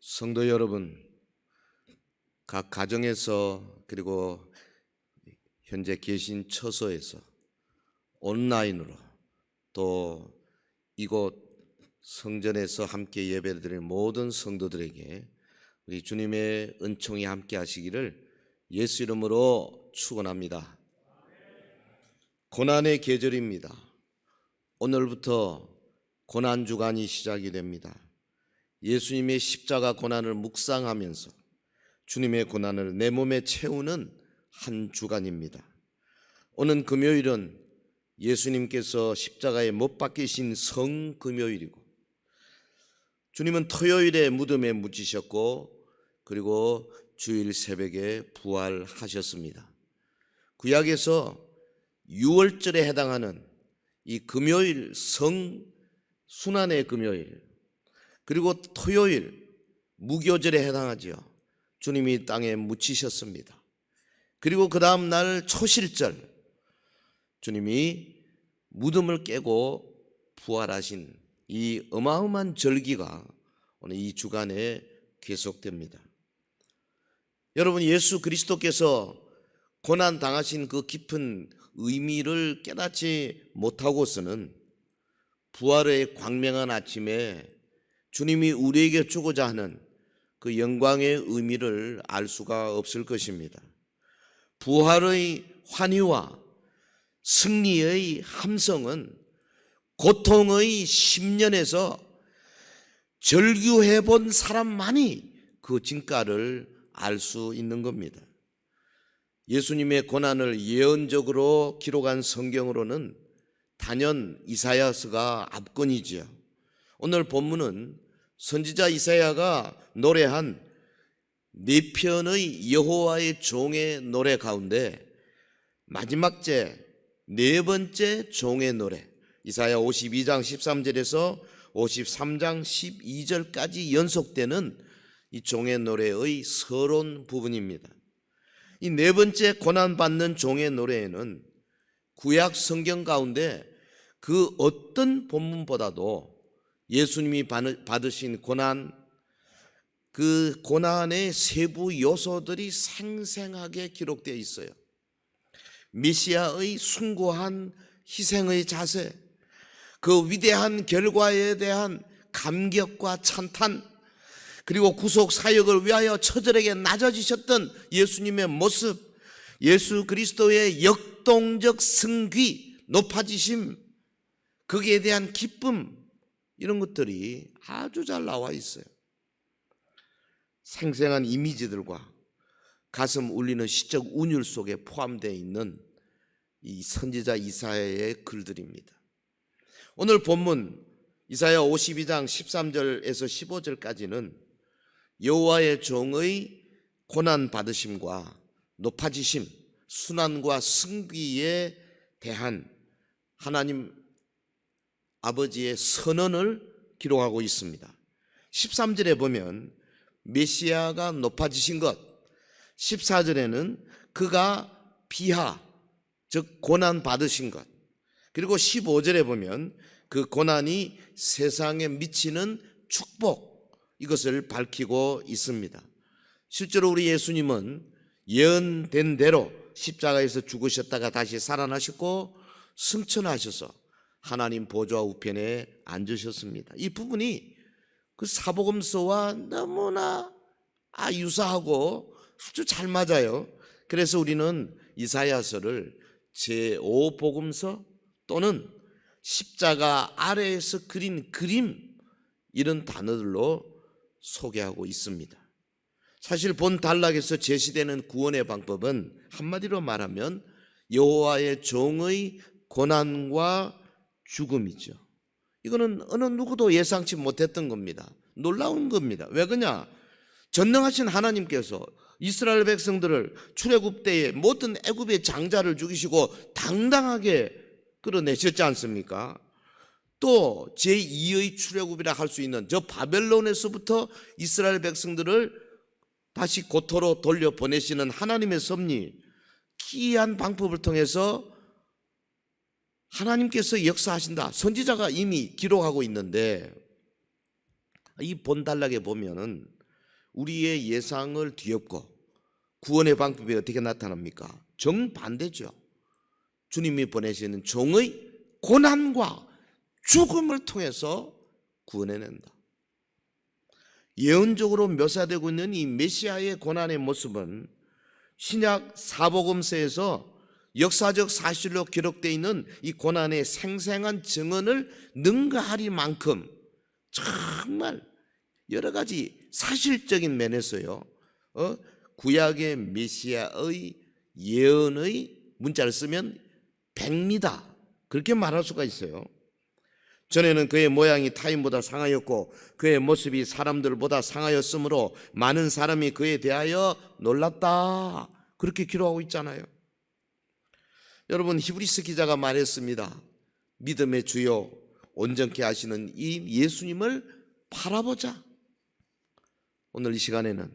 성도 여러분, 각 가정에서 그리고 현재 계신 처소에서 온라인으로 또 이곳 성전에서 함께 예배드리는 모든 성도들에게 우리 주님의 은총이 함께 하시기를 예수 이름으로 축원합니다. 고난의 계절입니다. 오늘부터 고난 주간이 시작이 됩니다. 예수님의 십자가 고난을 묵상하면서 주님의 고난을 내 몸에 채우는 한 주간입니다. 오는 금요일은 예수님께서 십자가에 못 박히신 성금요일이고, 주님은 토요일에 무덤에 묻히셨고, 그리고 주일 새벽에 부활하셨습니다. 구약에서 유월절에 해당하는 이 금요일, 성순환의 금요일, 그리고 토요일 무교절에 해당하지요. 주님이 땅에 묻히셨습니다. 그리고 그 다음 날 초실절, 주님이 무덤을 깨고 부활하신 이 어마어마한 절기가 오늘 이 주간에 계속됩니다. 여러분, 예수 그리스도께서 고난 당하신 그 깊은 의미를 깨닫지 못하고서는 부활의 광명한 아침에 주님이 우리에게 주고자 하는 그 영광의 의미를 알 수가 없을 것입니다. 부활의 환희와 승리의 함성은 고통의 10년에서 절규해 본 사람만이 그 진가를 알 수 있는 겁니다. 예수님의 고난을 예언적으로 기록한 성경으로는 단연 이사야서가 압권이지요. 오늘 본문은 선지자 이사야가 노래한 4편의 여호와의 종의 노래 가운데 마지막 제 4번째 종의 노래, 이사야 52장 13절에서 53장 12절까지 연속되는 이 종의 노래의 서론 부분입니다. 이 4번째 고난받는 종의 노래에는 구약 성경 가운데 그 어떤 본문보다도 예수님이 받으신 고난, 그 고난의 세부 요소들이 생생하게 기록되어 있어요. 메시아의 숭고한 희생의 자세, 그 위대한 결과에 대한 감격과 찬탄, 그리고 구속 사역을 위하여 처절하게 낮아지셨던 예수님의 모습, 예수 그리스도의 역동적 승귀, 높아지심, 거기에 대한 기쁨, 이런 것들이 아주 잘 나와 있어요. 생생한 이미지들과 가슴 울리는 시적 운율 속에 포함되어 있는 이 선지자 이사야의 글들입니다. 오늘 본문 이사야 52장 13절에서 15절까지는 여호와의 종의 고난 받으심과 높아지심, 순환과 승귀에 대한 하나님 아버지의 선언을 기록하고 있습니다. 13절에 보면 메시아가 높아지신 것, 14절에는 그가 비하, 즉 고난 받으신 것, 그리고 15절에 보면 그 고난이 세상에 미치는 축복, 이것을 밝히고 있습니다. 실제로 우리 예수님은 예언된 대로 십자가에서 죽으셨다가 다시 살아나셨고 승천하셔서 하나님 보좌 우편에 앉으셨습니다. 이 부분이 그 사복음서와 너무나 유사하고 아주 잘 맞아요. 그래서 우리는 이사야서를 제5복음서 또는 십자가 아래에서 그린 그림, 이런 단어들로 소개하고 있습니다. 사실 본 단락에서 제시되는 구원의 방법은 한마디로 말하면 여호와의 종의 고난과 죽음이죠. 이거는 어느 누구도 예상치 못했던 겁니다. 놀라운 겁니다. 왜 그러냐? 전능하신 하나님께서 이스라엘 백성들을 출애굽 때에 모든 애굽의 장자를 죽이시고 당당하게 끌어내셨지 않습니까? 또 제2의 출애굽이라 할 수 있는 저 바벨론에서부터 이스라엘 백성들을 다시 고토로 돌려보내시는 하나님의 섭리, 기이한 방법을 통해서 하나님께서 역사하신다. 선지자가 이미 기록하고 있는데 이 본단락에 보면은 우리의 예상을 뒤엎고 구원의 방법이 어떻게 나타납니까? 정반대죠. 주님이 보내시는 종의 고난과 죽음을 통해서 구원해낸다. 예언적으로 묘사되고 있는 이 메시아의 고난의 모습은 신약 사복음서에서 역사적 사실로 기록되어 있는 이 고난의 생생한 증언을 능가하리만큼 정말 여러 가지 사실적인 면에서요, 구약의 메시아의 예언의 문자를 쓰면 백미다, 그렇게 말할 수가 있어요. 전에는 그의 모양이 타인보다 상하였고 그의 모습이 사람들보다 상하였으므로 많은 사람이 그에 대하여 놀랐다, 그렇게 기록하고 있잖아요. 여러분, 히브리서 기자가 말했습니다. 믿음의 주요 온전케 하시는 이 예수님을 바라보자. 오늘 이 시간에는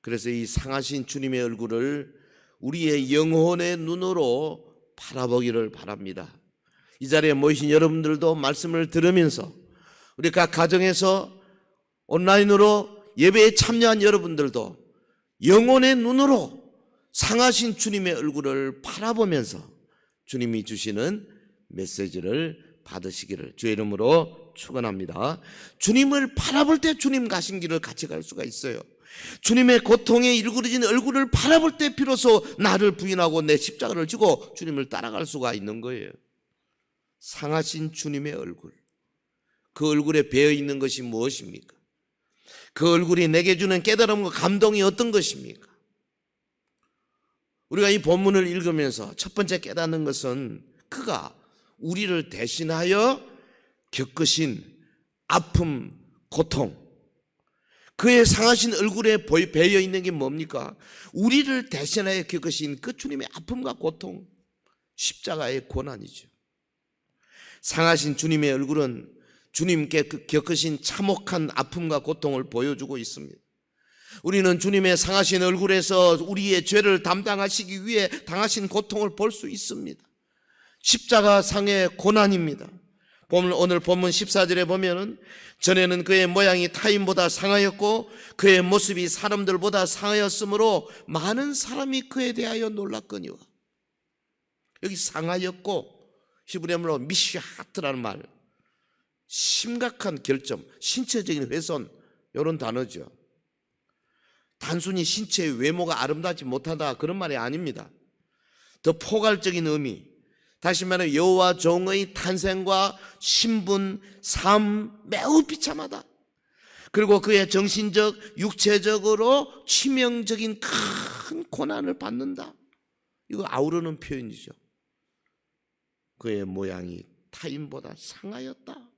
그래서 이 상하신 주님의 얼굴을 우리의 영혼의 눈으로 바라보기를 바랍니다. 이 자리에 모이신 여러분들도 말씀을 들으면서 우리 각 가정에서 온라인으로 예배에 참여한 여러분들도 영혼의 눈으로 상하신 주님의 얼굴을 바라보면서 주님이 주시는 메시지를 받으시기를 주의 이름으로 축원합니다. 주님을 바라볼 때 주님 가신 길을 같이 갈 수가 있어요. 주님의 고통에 일그러진 얼굴을 바라볼 때 비로소 나를 부인하고 내 십자가를 지고 주님을 따라갈 수가 있는 거예요. 상하신 주님의 얼굴, 그 얼굴에 배어 있는 것이 무엇입니까? 그 얼굴이 내게 주는 깨달음과 감동이 어떤 것입니까? 우리가 이 본문을 읽으면서 첫 번째 깨닫는 것은 그가 우리를 대신하여 겪으신 아픔, 고통, 그의 상하신 얼굴에 배어 있는 게 뭡니까? 우리를 대신하여 겪으신 그 주님의 아픔과 고통, 십자가의 고난이죠. 상하신 주님의 얼굴은 주님께 겪으신 참혹한 아픔과 고통을 보여주고 있습니다. 우리는 주님의 상하신 얼굴에서 우리의 죄를 담당하시기 위해 당하신 고통을 볼 수 있습니다. 십자가 상의 고난입니다. 오늘 본문 14절에 보면은 전에는 그의 모양이 타인보다 상하였고 그의 모습이 사람들보다 상하였으므로 많은 사람이 그에 대하여 놀랐거니와. 여기 상하였고 히브리어로 미시하트라는 말, 심각한 결점, 신체적인 훼손, 이런 단어죠. 단순히 신체의 외모가 아름답지 못하다, 그런 말이 아닙니다. 더 포괄적인 의미, 다시 말해 여호와 종의 탄생과 신분, 삶 매우 비참하다. 그리고 그의 정신적, 육체적으로 치명적인 큰 고난을 받는다. 이거 아우르는 표현이죠. 그의 모양이 타인보다 상하였다.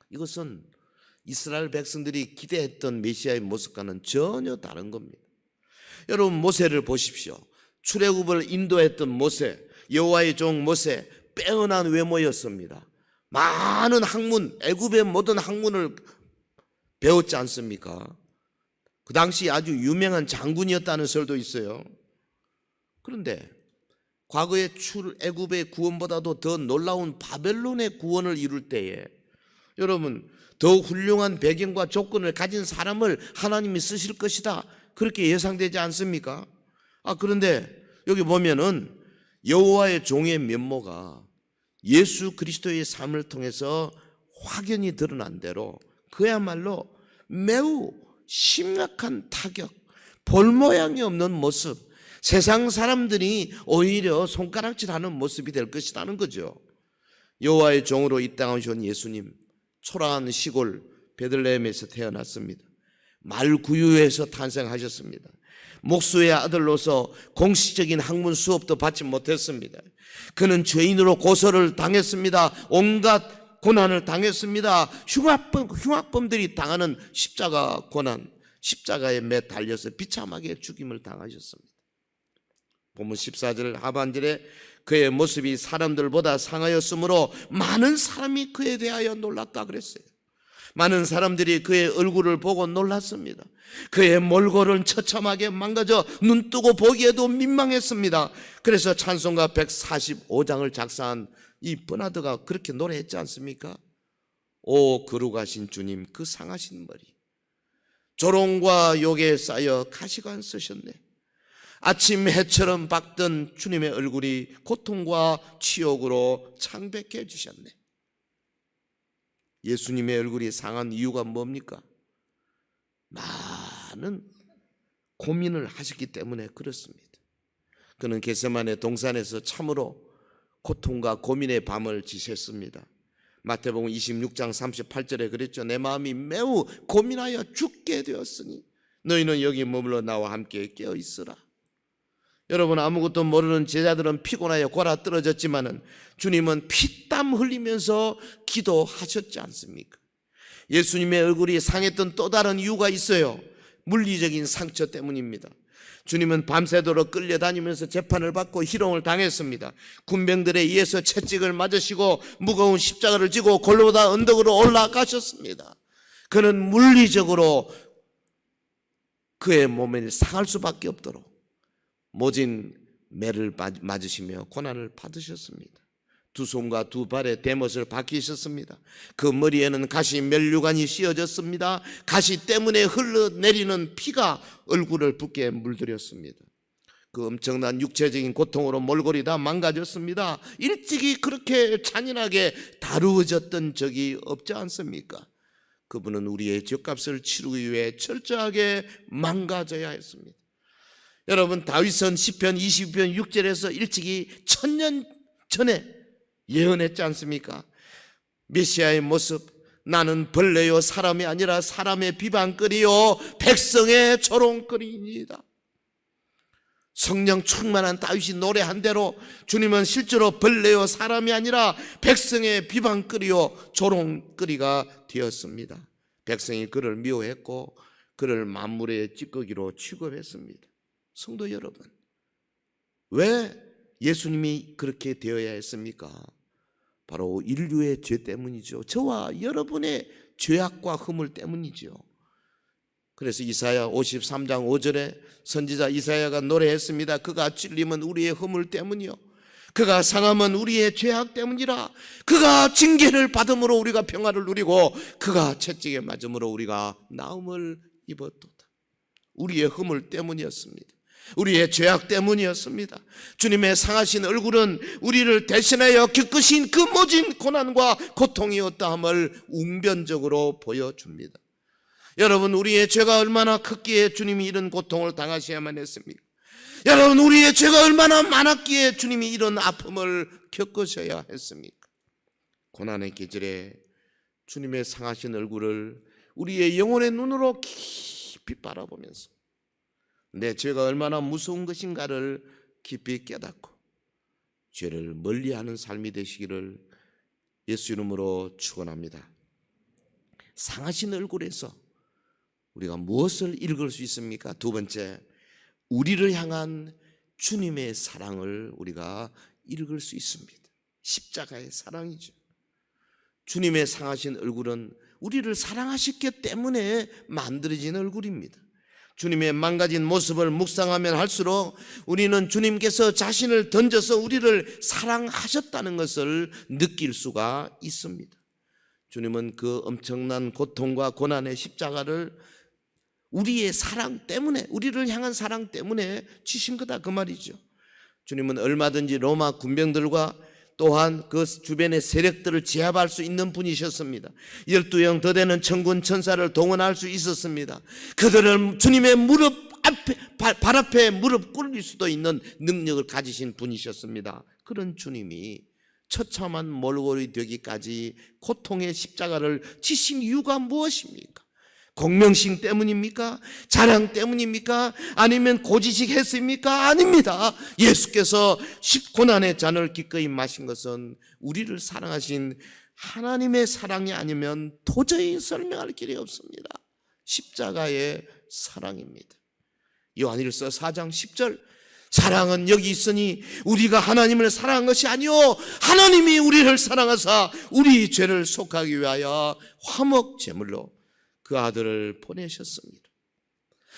이것은 이스라엘 백성들이 기대했던 메시아의 모습과는 전혀 다른 겁니다. 여러분, 모세를 보십시오. 출애굽을 인도했던 모세, 여호와의 종 모세, 빼어난 외모였습니다. 많은 학문, 애굽의 모든 학문을 배웠지 않습니까? 그 당시 아주 유명한 장군이었다는 설도 있어요. 그런데 과거의 출애굽의 구원보다도 더 놀라운 바벨론의 구원을 이룰 때에 여러분, 더 훌륭한 배경과 조건을 가진 사람을 하나님이 쓰실 것이다, 그렇게 예상되지 않습니까? 그런데 여기 보면은 여호와의 종의 면모가 예수 그리스도의 삶을 통해서 확연히 드러난 대로 그야말로 매우 심각한 타격, 볼 모양이 없는 모습, 세상 사람들이 오히려 손가락질하는 모습이 될 것이라는 거죠. 여호와의 종으로 이 땅에 오신 예수님, 초라한 시골 베들레헴에서 태어났습니다. 말구유에서 탄생하셨습니다. 목수의 아들로서 공식적인 학문 수업도 받지 못했습니다. 그는 죄인으로 고소를 당했습니다. 온갖 고난을 당했습니다. 흉악범들이 당하는 십자가 고난, 십자가에 매 달려서 비참하게 죽임을 당하셨습니다. 본문 14절 하반절에 그의 모습이 사람들보다 상하였으므로 많은 사람이 그에 대하여 놀랐다 그랬어요. 많은 사람들이 그의 얼굴을 보고 놀랐습니다. 그의 몰골은 처참하게 망가져 눈 뜨고 보기에도 민망했습니다. 그래서 찬송가 145장을 작사한 이 버나드가 그렇게 노래했지 않습니까? 오 거룩하신 주님, 그 상하신 머리, 조롱과 욕에 쌓여 가시관 쓰셨네. 아침 해처럼 밝던 주님의 얼굴이 고통과 치욕으로 창백해 주셨네. 예수님의 얼굴이 상한 이유가 뭡니까? 많은 고민을 하셨기 때문에 그렇습니다. 그는 겟세마네 동산에서 참으로 고통과 고민의 밤을 지셨습니다. 마태복음 26장 38절에 그랬죠. 내 마음이 매우 고민하여 죽게 되었으니 너희는 여기 머물러 나와 함께 깨어 있으라. 여러분, 아무것도 모르는 제자들은 피곤하여 골아 떨어졌지만은 주님은 피땀 흘리면서 기도하셨지 않습니까? 예수님의 얼굴이 상했던 또 다른 이유가 있어요. 물리적인 상처 때문입니다. 주님은 밤새도록 끌려다니면서 재판을 받고 희롱을 당했습니다. 군병들에 의해서 채찍을 맞으시고 무거운 십자가를 지고 골고다 언덕으로 올라가셨습니다. 그는 물리적으로 그의 몸을 상할 수밖에 없도록 모진 매를 맞으시며 고난을 받으셨습니다. 두 손과 두 발에 대못을 박히셨습니다. 그 머리에는 가시 면류관이 씌어졌습니다. 가시 때문에 흘러내리는 피가 얼굴을 붓게 물들였습니다. 그 엄청난 육체적인 고통으로 몰골이 다 망가졌습니다. 일찍이 그렇게 잔인하게 다루어졌던 적이 없지 않습니까? 그분은 우리의 죄값을 치르기 위해 철저하게 망가져야 했습니다. 여러분, 다윗은 시편 22편 6절에서 일찍이 1000년 전에 예언했지 않습니까? 메시아의 모습, 나는 벌레요 사람이 아니라 사람의 비방거리요 백성의 조롱거리입니다. 성령 충만한 다윗이 노래한 대로 주님은 실제로 벌레요 사람이 아니라 백성의 비방거리요 조롱거리가 되었습니다. 백성이 그를 미워했고 그를 만물의 찌꺼기로 취급했습니다. 성도 여러분, 왜 예수님이 그렇게 되어야 했습니까? 바로 인류의 죄 때문이죠. 저와 여러분의 죄악과 허물 때문이죠. 그래서 이사야 53장 5절에 선지자 이사야가 노래했습니다. 그가 찔림은 우리의 허물 때문이요 그가 상함은 우리의 죄악 때문이라. 그가 징계를 받음으로 우리가 평화를 누리고 그가 채찍에 맞음으로 우리가 나음을 입었도다. 우리의 허물 때문이었습니다. 우리의 죄악 때문이었습니다. 주님의 상하신 얼굴은 우리를 대신하여 겪으신 그 모진 고난과 고통이었다 함을 웅변적으로 보여줍니다. 여러분, 우리의 죄가 얼마나 컸기에 주님이 이런 고통을 당하셔야만 했습니까? 여러분, 우리의 죄가 얼마나 많았기에 주님이 이런 아픔을 겪으셔야 했습니까? 고난의 계절에 주님의 상하신 얼굴을 우리의 영혼의 눈으로 깊이 바라보면서 내 죄가 얼마나 무서운 것인가를 깊이 깨닫고 죄를 멀리하는 삶이 되시기를 예수 이름으로 축원합니다. 상하신 얼굴에서 우리가 무엇을 읽을 수 있습니까? 두 번째, 우리를 향한 주님의 사랑을 우리가 읽을 수 있습니다. 십자가의 사랑이죠. 주님의 상하신 얼굴은 우리를 사랑하셨기 때문에 만들어진 얼굴입니다. 주님의 망가진 모습을 묵상하면 할수록 우리는 주님께서 자신을 던져서 우리를 사랑하셨다는 것을 느낄 수가 있습니다. 주님은 그 엄청난 고통과 고난의 십자가를 우리의 사랑 때문에, 우리를 향한 사랑 때문에 지신 거다 그 말이죠. 주님은 얼마든지 로마 군병들과 또한 그 주변의 세력들을 제압할 수 있는 분이셨습니다. 12형 더 되는 천군 천사를 동원할 수 있었습니다. 그들을 주님의 무릎 앞에, 발 앞에 무릎 꿇을 수도 있는 능력을 가지신 분이셨습니다. 그런 주님이 처참한 몰골이 되기까지 고통의 십자가를 지신 이유가 무엇입니까? 공명심 때문입니까? 자랑 때문입니까? 아니면 고지식 했습니까? 아닙니다. 예수께서 고난의 잔을 기꺼이 마신 것은 우리를 사랑하신 하나님의 사랑이 아니면 도저히 설명할 길이 없습니다. 십자가의 사랑입니다. 요한일서 4장 10절, 사랑은 여기 있으니 우리가 하나님을 사랑한 것이 아니요 하나님이 우리를 사랑하사 우리 죄를 속하기 위하여 화목 제물로 그 아들을 보내셨습니다.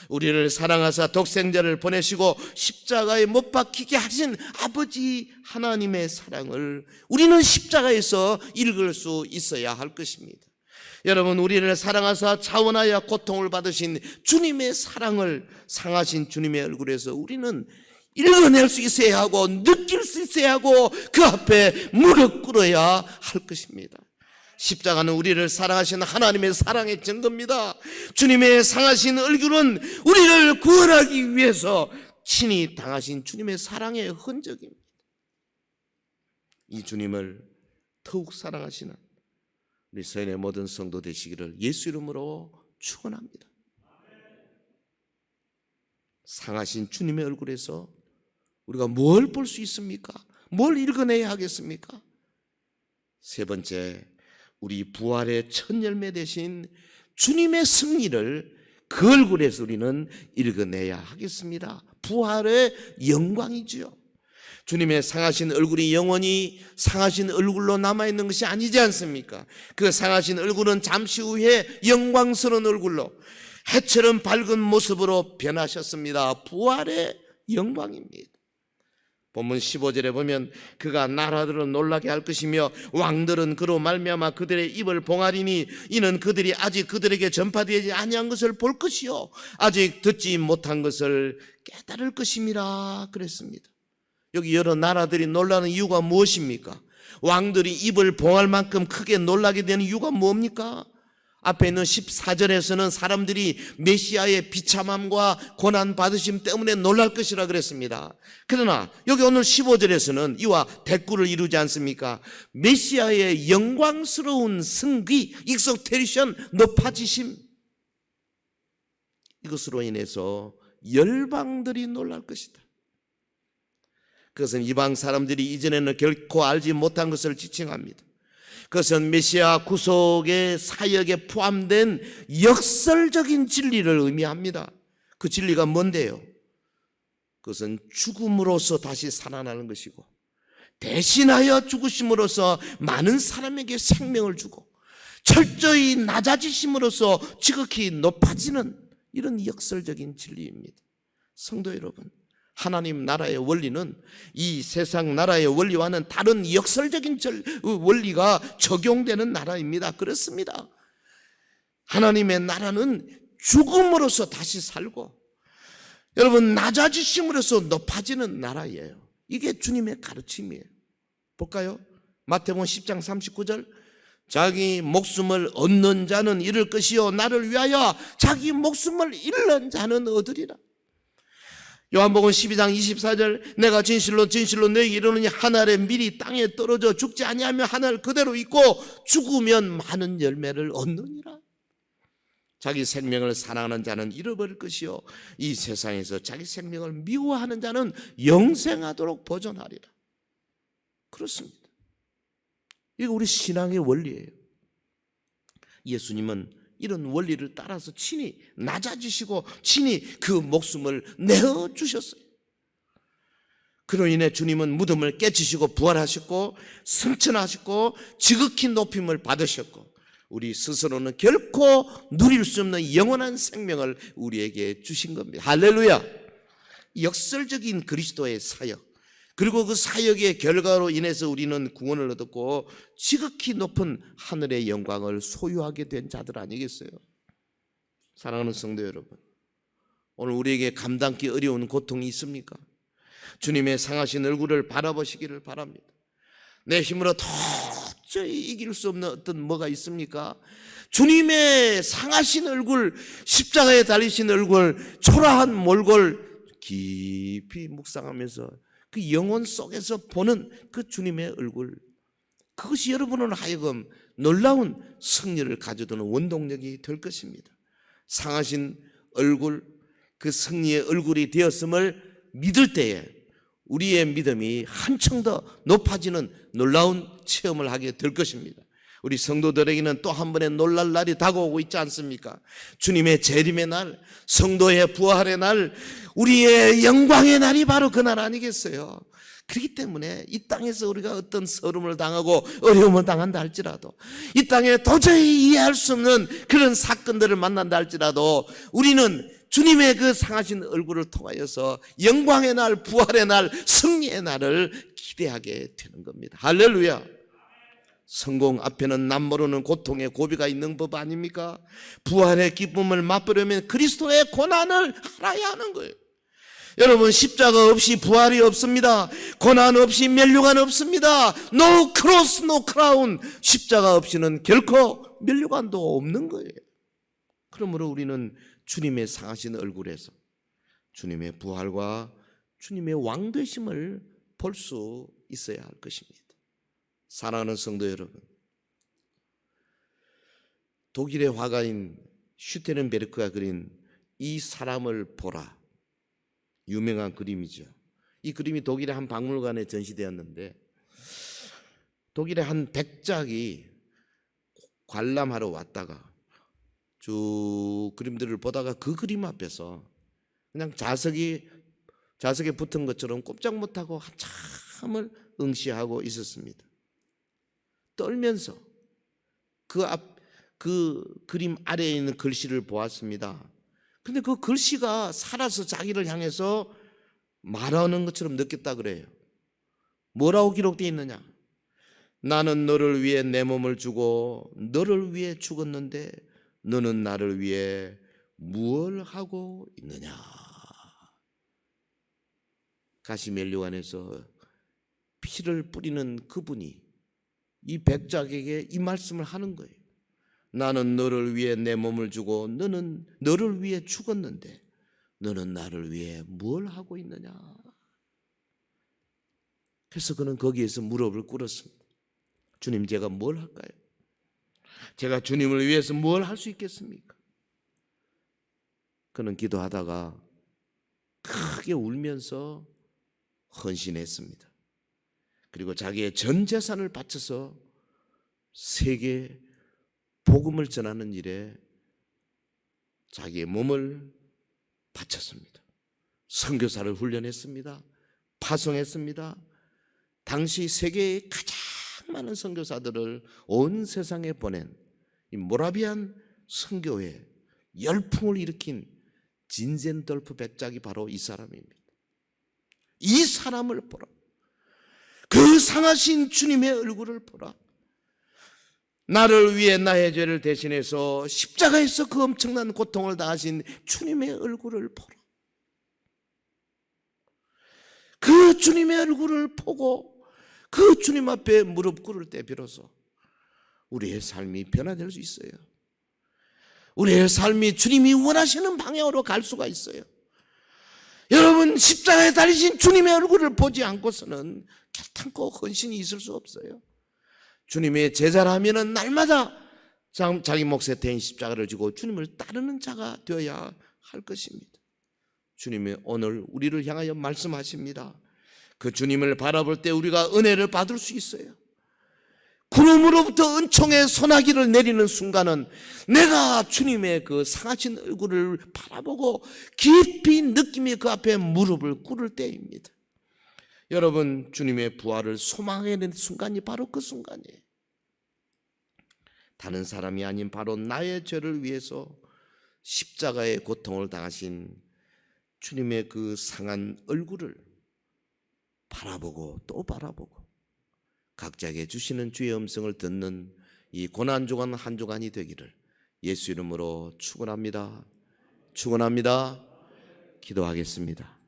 우리를 사랑하사 독생자를 보내시고 십자가에 못 박히게 하신 아버지 하나님의 사랑을 우리는 십자가에서 읽을 수 있어야 할 것입니다. 여러분, 우리를 사랑하사 자원하여 고통을 받으신 주님의 사랑을, 상하신 주님의 얼굴에서 우리는 읽어낼 수 있어야 하고 느낄 수 있어야 하고 그 앞에 무릎 꿇어야 할 것입니다. 십자가는 우리를 사랑하신 하나님의 사랑의 증거입니다. 주님의 상하신 얼굴은 우리를 구원하기 위해서 친히 당하신 주님의 사랑의 흔적입니다. 이 주님을 더욱 사랑하시는 우리 서인의 모든 성도 되시기를 예수 이름으로 축원합니다. 상하신 주님의 얼굴에서 우리가 뭘 볼 수 있습니까? 뭘 읽어내야 하겠습니까? 세 번째, 우리 부활의 첫 열매 되신 주님의 승리를 그 얼굴에서 우리는 읽어내야 하겠습니다. 부활의 영광이지요. 주님의 상하신 얼굴이 영원히 상하신 얼굴로 남아있는 것이 아니지 않습니까? 그 상하신 얼굴은 잠시 후에 영광스러운 얼굴로 해처럼 밝은 모습으로 변하셨습니다. 부활의 영광입니다. 본문 15절에 보면 그가 나라들은 놀라게 할 것이며 왕들은 그로 말미암아 그들의 입을 봉하리니 이는 그들이 아직 그들에게 전파되지 아니한 것을 볼 것이요 아직 듣지 못한 것을 깨달을 것임이라 그랬습니다. 여기 여러 나라들이 놀라는 이유가 무엇입니까? 왕들이 입을 봉할 만큼 크게 놀라게 되는 이유가 뭡니까? 앞에 있는 14절에서는 사람들이 메시아의 비참함과 고난받으심 때문에 놀랄 것이라 그랬습니다. 그러나 여기 오늘 15절에서는 이와 대꾸를 이루지 않습니까? 메시아의 영광스러운 승기, 익석테리션, 높아지심, 이것으로 인해서 열방들이 놀랄 것이다. 그것은 이방 사람들이 이전에는 결코 알지 못한 것을 지칭합니다. 그것은 메시아 구속의 사역에 포함된 역설적인 진리를 의미합니다. 그 진리가 뭔데요? 그것은 죽음으로써 다시 살아나는 것이고 대신하여 죽으심으로써 많은 사람에게 생명을 주고 철저히 낮아지심으로써 지극히 높아지는 이런 역설적인 진리입니다. 성도 여러분, 하나님 나라의 원리는 이 세상 나라의 원리와는 다른 역설적인 원리가 적용되는 나라입니다. 그렇습니다. 하나님의 나라는 죽음으로써 다시 살고 여러분 낮아지심으로써 높아지는 나라예요. 이게 주님의 가르침이에요. 볼까요? 마태복음 10장 39절 자기 목숨을 얻는 자는 잃을 것이요 나를 위하여 자기 목숨을 잃는 자는 얻으리라. 요한복음 12장 24절 내가 진실로 진실로 너희에게 이르노니 한 알의 밀이 땅에 떨어져 죽지 아니하며 한 알 그대로 있고 죽으면 많은 열매를 얻느니라. 자기 생명을 사랑하는 자는 잃어버릴 것이요 이 세상에서 자기 생명을 미워하는 자는 영생하도록 보존하리라. 그렇습니다. 이게 우리 신앙의 원리예요. 예수님은 이런 원리를 따라서 친히 낮아지시고 친히 그 목숨을 내어주셨어요. 그로 인해 주님은 무덤을 깨치시고 부활하셨고 승천하셨고 지극히 높임을 받으셨고 우리 스스로는 결코 누릴 수 없는 영원한 생명을 우리에게 주신 겁니다. 할렐루야. 역설적인 그리스도의 사역 그리고 그 사역의 결과로 인해서 우리는 구원을 얻었고 지극히 높은 하늘의 영광을 소유하게 된 자들 아니겠어요? 사랑하는 성도 여러분, 오늘 우리에게 감당기 어려운 고통이 있습니까? 주님의 상하신 얼굴을 바라보시기를 바랍니다. 내 힘으로 도저히 이길 수 없는 어떤 뭐가 있습니까? 주님의 상하신 얼굴, 십자가에 달리신 얼굴, 초라한 몰골 깊이 묵상하면서 그 영혼 속에서 보는 그 주님의 얼굴, 그것이 여러분을 하여금 놀라운 승리를 가져다는 원동력이 될 것입니다. 상하신 얼굴, 그 승리의 얼굴이 되었음을 믿을 때에 우리의 믿음이 한층 더 높아지는 놀라운 체험을 하게 될 것입니다. 우리 성도들에게는 또 한 번의 놀랄 날이 다가오고 있지 않습니까? 주님의 재림의 날, 성도의 부활의 날, 우리의 영광의 날이 바로 그날 아니겠어요? 그렇기 때문에 이 땅에서 우리가 어떤 서름을 당하고 어려움을 당한다 할지라도 이 땅에 도저히 이해할 수 없는 그런 사건들을 만난다 할지라도 우리는 주님의 그 상하신 얼굴을 통하여서 영광의 날, 부활의 날, 승리의 날을 기대하게 되는 겁니다. 할렐루야. 성공 앞에는 남모르는 고통의 고비가 있는 법 아닙니까? 부활의 기쁨을 맛보려면 그리스도의 고난을 알아야 하는 거예요. 여러분, 십자가 없이 부활이 없습니다. 고난 없이 면류관 없습니다. No cross, no crown. 십자가 없이는 결코 면류관도 없는 거예요. 그러므로 우리는 주님의 상하신 얼굴에서 주님의 부활과 주님의 왕되심을 볼 수 있어야 할 것입니다. 사랑하는 성도 여러분, 독일의 화가인 슈테른베르크가 그린 이 사람을 보라, 유명한 그림이죠. 이 그림이 독일의 한 박물관에 전시되었는데, 독일의 한 백작이 관람하러 왔다가 쭉 그림들을 보다가 그 그림 앞에서 그냥 자석에 붙은 것처럼 꼼짝 못하고 한참을 응시하고 있었습니다. 떨면서 그 그림 아래에 있는 글씨를 보았습니다. 근데 그 글씨가 살아서 자기를 향해서 말하는 것처럼 느꼈다 그래요. 뭐라고 기록되어 있느냐? 나는 너를 위해 내 몸을 주고 너를 위해 죽었는데 너는 나를 위해 무엇을 하고 있느냐? 가시멜리완에서 피를 뿌리는 그분이 이 백작에게 이 말씀을 하는 거예요. 나는 너를 위해 내 몸을 주고 너는 너를 위해 죽었는데 너는 나를 위해 뭘 하고 있느냐? 그래서 그는 거기에서 무릎을 꿇었습니다. 주님, 제가 뭘 할까요? 제가 주님을 위해서 뭘 할 수 있겠습니까? 그는 기도하다가 크게 울면서 헌신했습니다. 그리고 자기의 전 재산을 바쳐서 세계 복음을 전하는 일에 자기의 몸을 바쳤습니다. 선교사를 훈련했습니다. 파송했습니다. 당시 세계의 가장 많은 선교사들을 온 세상에 보낸 이 모라비안 선교회 열풍을 일으킨 진젠돌프 백작이 바로 이 사람입니다. 이 사람을 보라. 그 상하신 주님의 얼굴을 보라. 나를 위해 나의 죄를 대신해서 십자가에서 그 엄청난 고통을 당하신 주님의 얼굴을 보라. 그 주님의 얼굴을 보고 그 주님 앞에 무릎 꿇을 때 비로소 우리의 삶이 변화될 수 있어요. 우리의 삶이 주님이 원하시는 방향으로 갈 수가 있어요. 여러분, 십자가에 달리신 주님의 얼굴을 보지 않고서는 결탄코 헌신이 있을 수 없어요. 주님의 제자라면은 날마다 자기 몫에 대인 십자가를 지고 주님을 따르는 자가 되어야 할 것입니다. 주님이 오늘 우리를 향하여 말씀하십니다. 그 주님을 바라볼 때 우리가 은혜를 받을 수 있어요. 구름으로부터 은총의 소나기를 내리는 순간은 내가 주님의 그 상하신 얼굴을 바라보고 깊이 느끼며 그 앞에 무릎을 꿇을 때입니다. 여러분, 주님의 부활을 소망하는 순간이 바로 그 순간이에요. 다른 사람이 아닌 바로 나의 죄를 위해서 십자가의 고통을 당하신 주님의 그 상한 얼굴을 바라보고 또 바라보고 각자에게 주시는 주의 음성을 듣는 이 고난주간 한 주간이 되기를 예수 이름으로 축원합니다. 축원합니다. 기도하겠습니다.